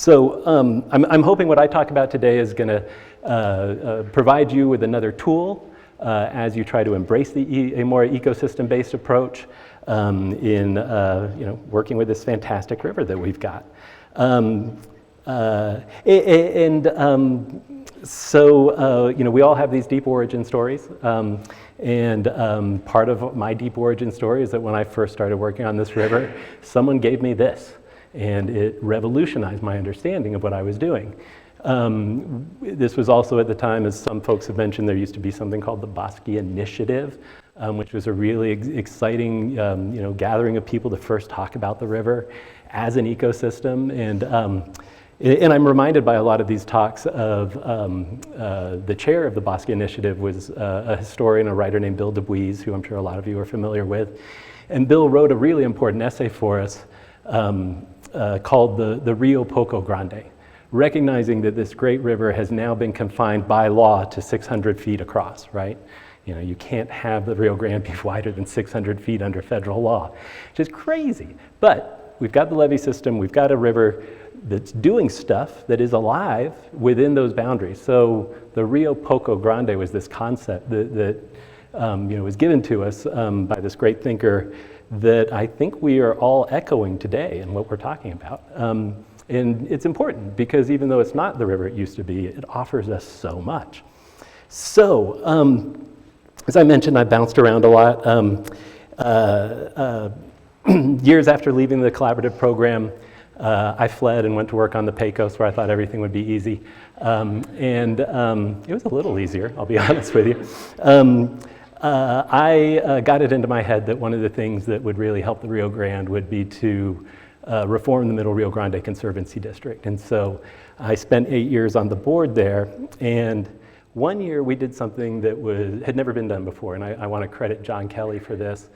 So I'm hoping what I talk about today is going to provide you with another tool as you try to embrace a more ecosystem-based approach in working with this fantastic river that we've got. So we all have these deep origin stories. And part of my deep origin story is that when I first started working on this river, someone gave me this, and it revolutionized my understanding of what I was doing. This was also at the time, as some folks have mentioned, there used to be something called the Bosque Initiative, which was a really exciting gathering of people to first talk about the river as an ecosystem. And I'm reminded by a lot of these talks of the chair of the Bosque Initiative was a historian, a writer named Bill DeBuise, who I'm sure a lot of you are familiar with. And Bill wrote a really important essay for us called the Rio Grande, recognizing that this great river has now been confined by law to 600 feet across, right? You can't have the Rio Grande be wider than 600 feet under federal law, which is crazy. But we've got the levee system, we've got a river that's doing stuff that is alive within those boundaries. So the Rio Grande was this concept that was given to us by this great thinker that I think we are all echoing today in what we're talking about. And it's important because even though it's not the river it used to be, it offers us so much. So, as I mentioned, I bounced around a lot. Years after leaving the collaborative program, I fled and went to work on the Pecos where I thought everything would be easy. It was a little easier, I'll be honest with you. I got it into my head that one of the things that would really help the Rio Grande would be to reform the Middle Rio Grande Conservancy District. And so I spent 8 years on the board there, and one year we did something that had never been done before, and I want to credit John Kelly for this.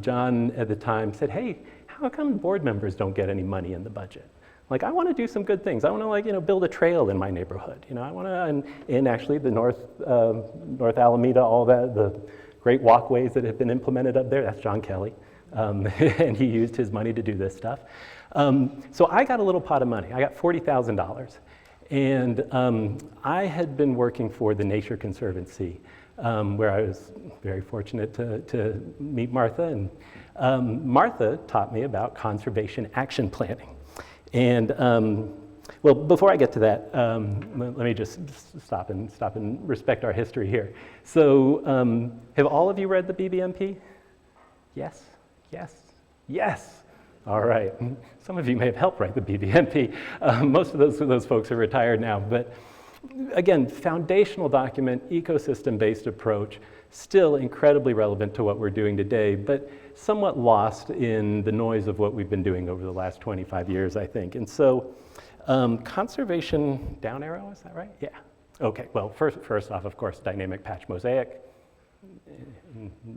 John at the time said, hey, how come board members don't get any money in the budget? Like, I want to do some good things. I want to, build a trail in my neighborhood. I want to, and actually the North Alameda, all that, the great walkways that have been implemented up there, that's John Kelly. And he used his money to do this stuff. So I got a little pot of money. I got $40,000. And I had been working for the Nature Conservancy, where I was very fortunate to meet Martha. And Martha taught me about conservation action planning. And well, before I get to that, let me just stop and respect our history here. So have all of you read the BBMP? Yes, yes, yes. All right. Some of you may have helped write the BBMP. Most of those folks are retired now. But again, foundational document, ecosystem-based approach, still incredibly relevant to what we're doing today, but somewhat lost in the noise of what we've been doing over the last 25 years, I think. And so conservation, down arrow, is that right? Yeah. Okay, well, first off, of course, dynamic patch mosaic.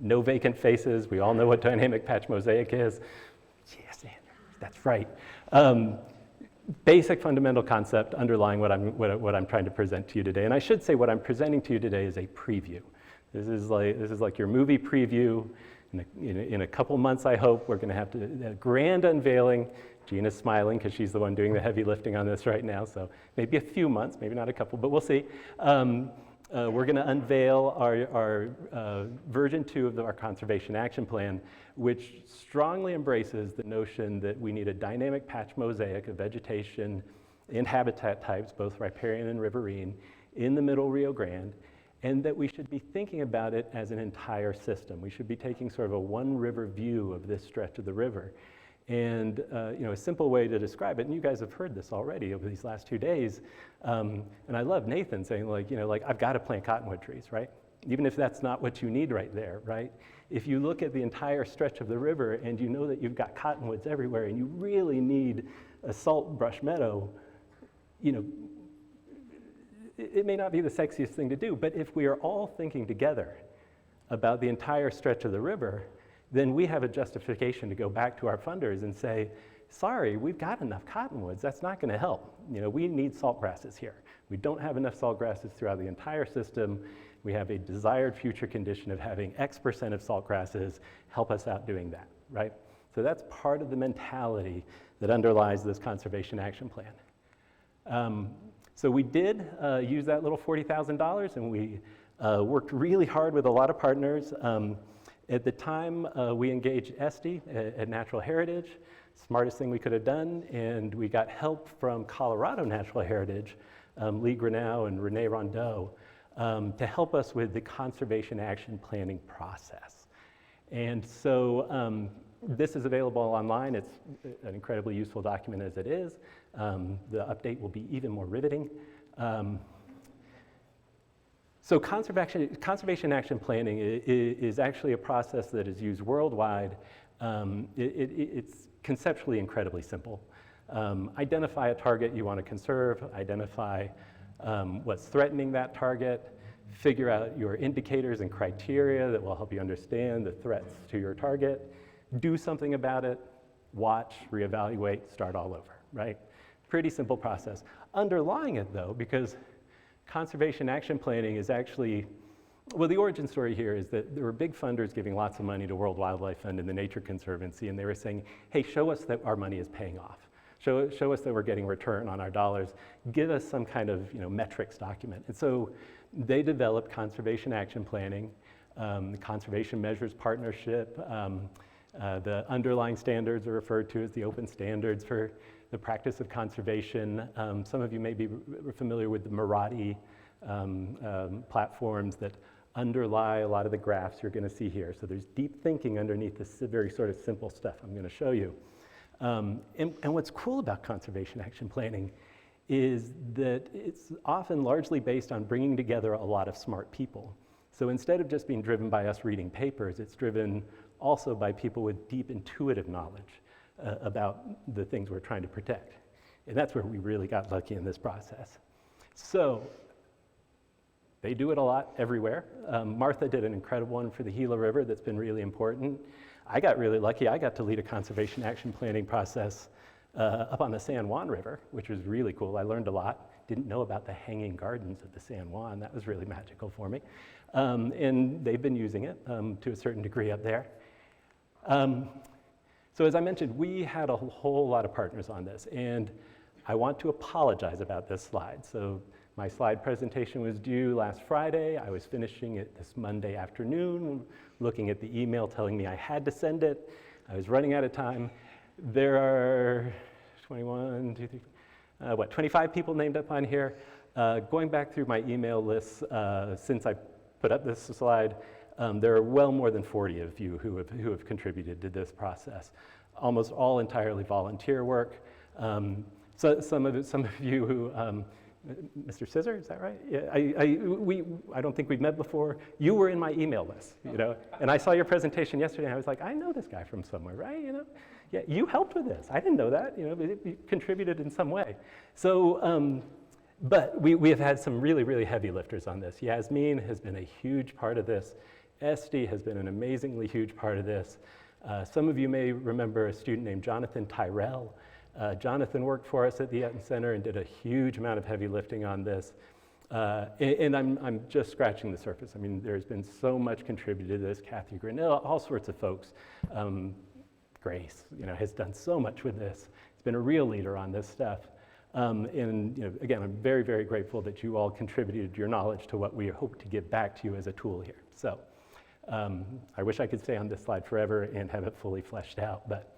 No vacant faces. We all know what dynamic patch mosaic is. Yes, Andrew, that's right. Basic fundamental concept underlying what I'm trying to present to you today. And I should say what I'm presenting to you today is a preview. This is like your movie preview. In a couple months, I hope, we're going to have a grand unveiling. Gina's smiling because she's the one doing the heavy lifting on this right now. So maybe a few months, maybe not a couple, but we'll see. We're going to unveil our version 2 of our conservation action plan, which strongly embraces the notion that we need a dynamic patch mosaic of vegetation and habitat types, both riparian and riverine, in the Middle Rio Grande, and that we should be thinking about it as an entire system. We should be taking sort of a one river view of this stretch of the river. And a simple way to describe it, and you guys have heard this already over these last 2 days, and I love Nathan saying like I've got to plant cottonwood trees, right? Even if that's not what you need right there, right? If you look at the entire stretch of the river and you know that you've got cottonwoods everywhere and you really need a salt brush meadow, it may not be the sexiest thing to do, but if we are all thinking together about the entire stretch of the river, then we have a justification to go back to our funders and say, sorry, we've got enough cottonwoods, that's not gonna help. We need salt grasses here. We don't have enough salt grasses throughout the entire system. We have a desired future condition of having X% of salt grasses. Help us out doing that, right? So that's part of the mentality that underlies this conservation action plan. So we did use that little $40,000, and we worked really hard with a lot of partners. At the time, we engaged Esty at Natural Heritage, smartest thing we could have done, and we got help from Colorado Natural Heritage, Lee Grinnell and Renee Rondeau, to help us with the conservation action planning process. And so this is available online. It's an incredibly useful document as it is. The update will be even more riveting. So conservation action planning is actually a process that is used worldwide. It's conceptually incredibly simple. Identify a target you want to conserve, identify what's threatening that target, figure out your indicators and criteria that will help you understand the threats to your target, do something about it, watch, reevaluate, start all over, right? Pretty simple process. Underlying it though, because conservation action planning is actually, well, the origin story here is that there were big funders giving lots of money to World Wildlife Fund and the Nature Conservancy, and they were saying, hey, show us that our money is paying off. Show us that we're getting return on our dollars. Give us some kind of metrics document. And so they developed conservation action planning, the Conservation Measures Partnership. The underlying standards are referred to as the open standards for the practice of conservation. Some of you may be familiar with the Marathi platforms that underlie a lot of the graphs you're going to see here. So there's deep thinking underneath this very sort of simple stuff I'm going to show you. And what's cool about conservation action planning is that it's often largely based on bringing together a lot of smart people. So instead of just being driven by us reading papers, it's driven also by people with deep intuitive knowledge about the things we're trying to protect. And that's where we really got lucky in this process. So they do it a lot everywhere. Martha did an incredible one for the Gila River that's been really important. I got really lucky. I got to lead a conservation action planning process up on the San Juan River, which was really cool. I learned a lot. Didn't know about the hanging gardens of the San Juan. That was really magical for me. And they've been using it to a certain degree up there. So as I mentioned, we had a whole lot of partners on this, and I want to apologize about this slide. So my slide presentation was due last Friday. I was finishing it this Monday afternoon, looking at the email telling me I had to send it. I was running out of time. There are 25 people named up on here. Going back through my email lists since I put up this slide, there are well more than 40 of you who have contributed to this process. Almost all entirely volunteer work. So some of you who, Mr. Scissor, is that right? Yeah, I don't think we've met before. You were in my email list, and I saw your presentation yesterday, and I was like, I know this guy from somewhere, right? Yeah, you helped with this. I didn't know that, you contributed in some way. So, but we have had some really, really heavy lifters on this. Yasmin has been a huge part of this. Esty has been an amazingly huge part of this. Some of you may remember a student named Jonathan Tyrell. Jonathan worked for us at the Utton Center and did a huge amount of heavy lifting on this. And I'm just scratching the surface. I mean, there's been so much contributed to this. Kathy Grinnell, all sorts of folks. Grace, has done so much with this. It's been a real leader on this stuff. And again, I'm very, very grateful that you all contributed your knowledge to what we hope to give back to you as a tool here. So I wish I could stay on this slide forever and have it fully fleshed out, but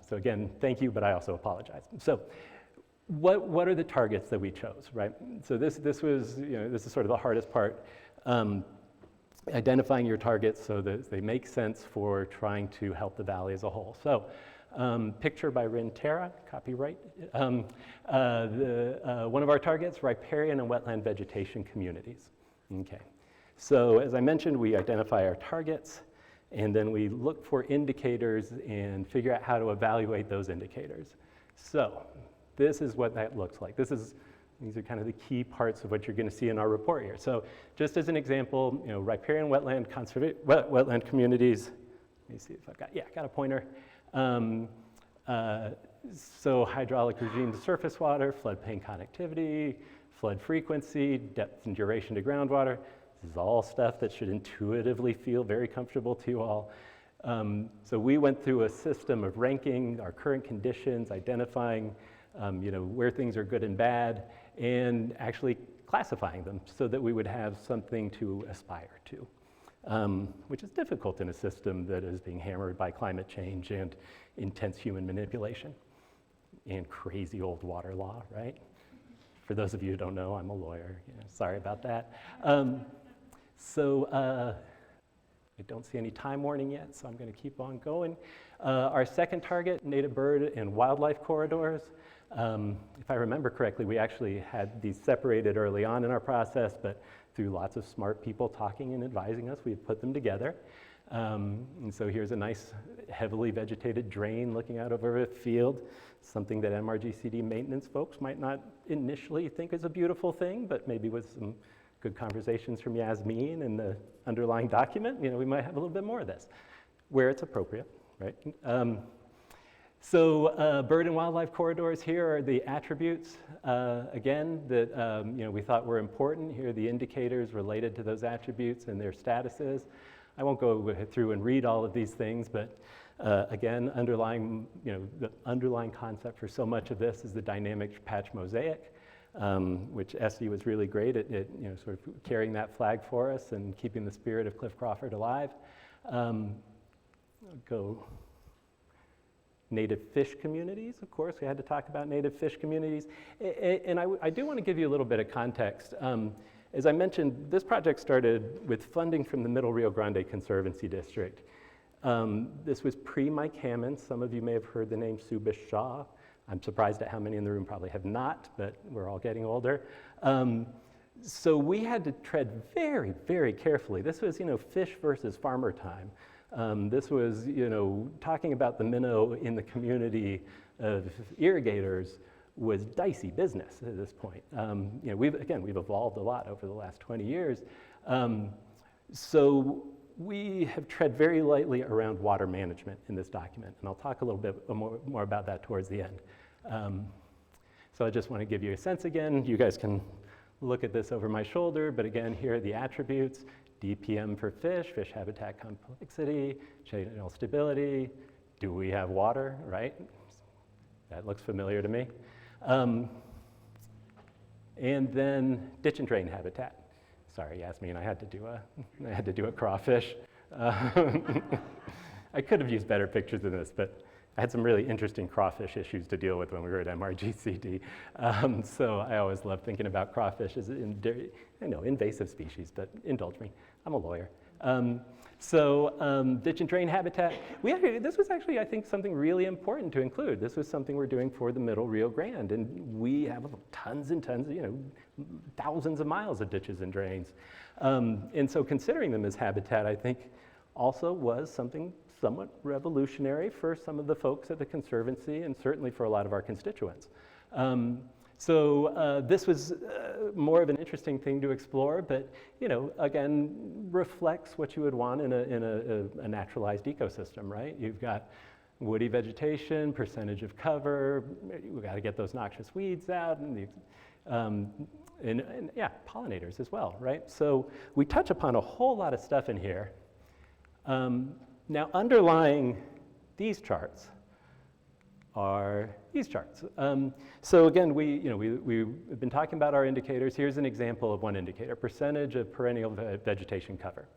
so again, thank you, but I also apologize. So what are the targets that we chose, right? So this was, this is sort of the hardest part. Identifying your targets so that they make sense for trying to help the valley as a whole. So picture by Rin Terra, copyright. One of our targets, riparian and wetland vegetation communities. Okay, so as I mentioned, we identify our targets, and then we look for indicators and figure out how to evaluate those indicators. So this is what that looks like. These are kind of the key parts of what you're going to see in our report here. So just as an example, riparian wetland communities. Let me see if I've got a pointer. So hydraulic regime to surface water, floodplain connectivity, flood frequency, depth and duration to groundwater. This is all stuff that should intuitively feel very comfortable to you all. So we went through a system of ranking our current conditions, identifying where things are good and bad, and actually classifying them so that we would have something to aspire to, which is difficult in a system that is being hammered by climate change and intense human manipulation and crazy old water law, right? For those of you who don't know, I'm a lawyer. Sorry about that. I don't see any time warning yet, so I'm going to keep on going. Our second target, native bird and wildlife corridors. If I remember correctly, we actually had these separated early on in our process, but through lots of smart people talking and advising us, we've put them together. And so here's a nice heavily vegetated drain looking out over a field, something that MRGCD maintenance folks might not initially think is a beautiful thing, but maybe with some good conversations from Yasmin and the underlying document, we might have a little bit more of this, where it's appropriate, right? Bird and wildlife corridors, here are the attributes, again, that we thought were important. Here are the indicators related to those attributes and their statuses. I won't go through and read all of these things, but again, the underlying concept for so much of this is the dynamic patch mosaic, which Esty was really great at sort of carrying that flag for us and keeping the spirit of Cliff Crawford alive. Native fish communities, of course, we had to talk about native fish communities. And I do want to give you a little bit of context. As I mentioned, this project started with funding from the Middle Rio Grande Conservancy District. This was pre-Mike Hammond. Some of you may have heard the name Subish Shaw. I'm surprised at how many in the room probably have not, but we're all getting older. So we had to tread very, very carefully. This was, fish versus farmer time. This was, talking about the minnow in the community of irrigators was dicey business at this point. We've evolved a lot over the last 20 years. So we have tread very lightly around water management in this document, and I'll talk a little bit more about that towards the end. So I just want to give you a sense again. You guys can look at this over my shoulder, but again, here are the attributes. DPM for fish habitat complexity, channel stability. Do we have water, right? That looks familiar to me. And then ditch and drain habitat. Sorry, Yasmin, I had to do a crawfish. I could have used better pictures than this, but I had some really interesting crawfish issues to deal with when we were at MRGCD. So I always love thinking about crawfish as invasive species, but indulge me, I'm a lawyer. Ditch and drain habitat. This was actually, I think, something really important to include. This was something we're doing for the Middle Rio Grande, and we have tons and tons, thousands of miles of ditches and drains. And so considering them as habitat, I think, also was something somewhat revolutionary for some of the folks at the Conservancy and certainly for a lot of our constituents. This was more of an interesting thing to explore, but again, reflects what you would want in a naturalized ecosystem, right? You've got woody vegetation, percentage of cover, we've got to get those noxious weeds out, and pollinators as well, right? So we touch upon a whole lot of stuff in here. Now, underlying these charts are these charts. So again, we've been talking about our indicators. Here's an example of one indicator, percentage of perennial vegetation cover.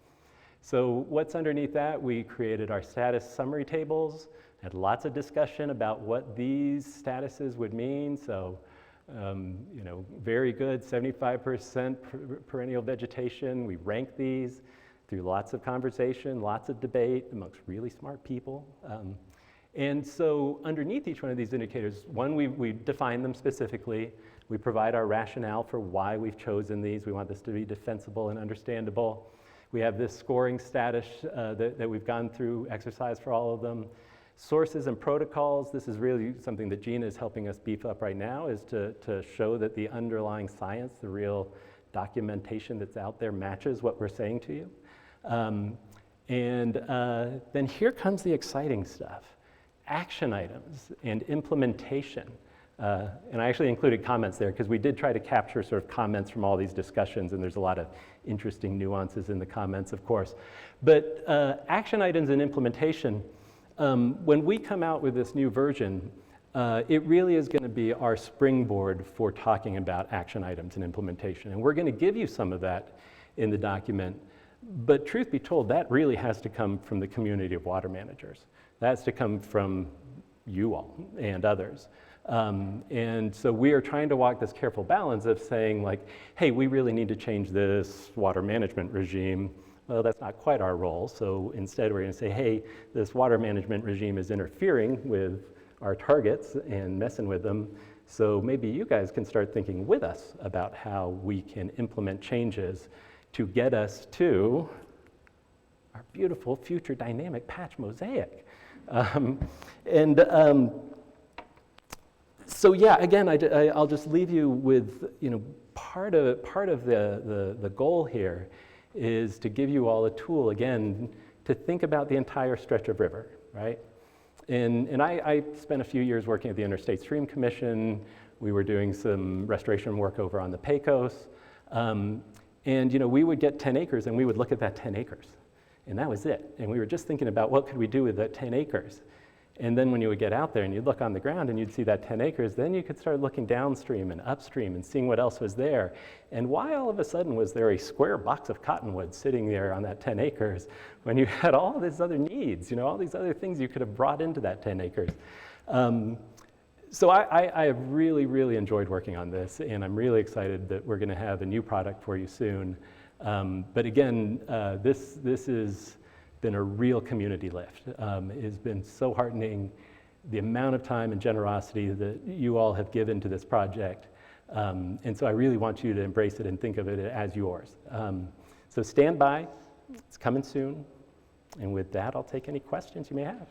So what's underneath that? We created our status summary tables, had lots of discussion about what these statuses would mean. So, very good, 75% perennial vegetation. We rank these through lots of conversation, lots of debate amongst really smart people. And so underneath each one of these indicators, one, we define them specifically. We provide our rationale for why we've chosen these. We want this to be defensible and understandable. We have this scoring status that we've gone through, exercise for all of them. Sources and protocols, this is really something that Gina is helping us beef up right now, is to show that the underlying science, the real documentation that's out there matches what we're saying to you. Then here comes the exciting stuff. Action items and implementation. And I actually included comments there because we did try to capture sort of comments from all these discussions, and there's a lot of interesting nuances in the comments, of course. But action items and implementation, when we come out with this new version, it really is going to be our springboard for talking about action items and implementation. And we're going to give you some of that in the document. But truth be told, that really has to come from the community of water managers. That's to come from you all and others. And so we are trying to walk this careful balance of saying, like, hey, we really need to change this water management regime. Well, that's not quite our role. So instead, we're going to say, hey, this water management regime is interfering with our targets and messing with them. So maybe you guys can start thinking with us about how we can implement changes to get us to our beautiful future dynamic patch mosaic. So yeah, again, I'll just leave you with, part of the goal here is to give you all a tool, again, to think about the entire stretch of river, right? And I spent a few years working at the Interstate Stream Commission. We were doing some restoration work over on the Pecos. And we would get 10 acres and we would look at that 10 acres. And that was it. And we were just thinking about what could we do with that 10 acres. And then when you would get out there and you'd look on the ground and you'd see that 10 acres, then you could start looking downstream and upstream and seeing what else was there. And why all of a sudden was there a square box of cottonwood sitting there on that 10 acres when you had all these other needs, all these other things you could have brought into that 10 acres. So I have really, really enjoyed working on this, and I'm really excited that we're going to have a new product for you soon. But again, this has been a real community lift. It has been so heartening, the amount of time and generosity that you all have given to this project. And so I really want you to embrace it and think of it as yours. So stand by, it's coming soon. And with that, I'll take any questions you may have.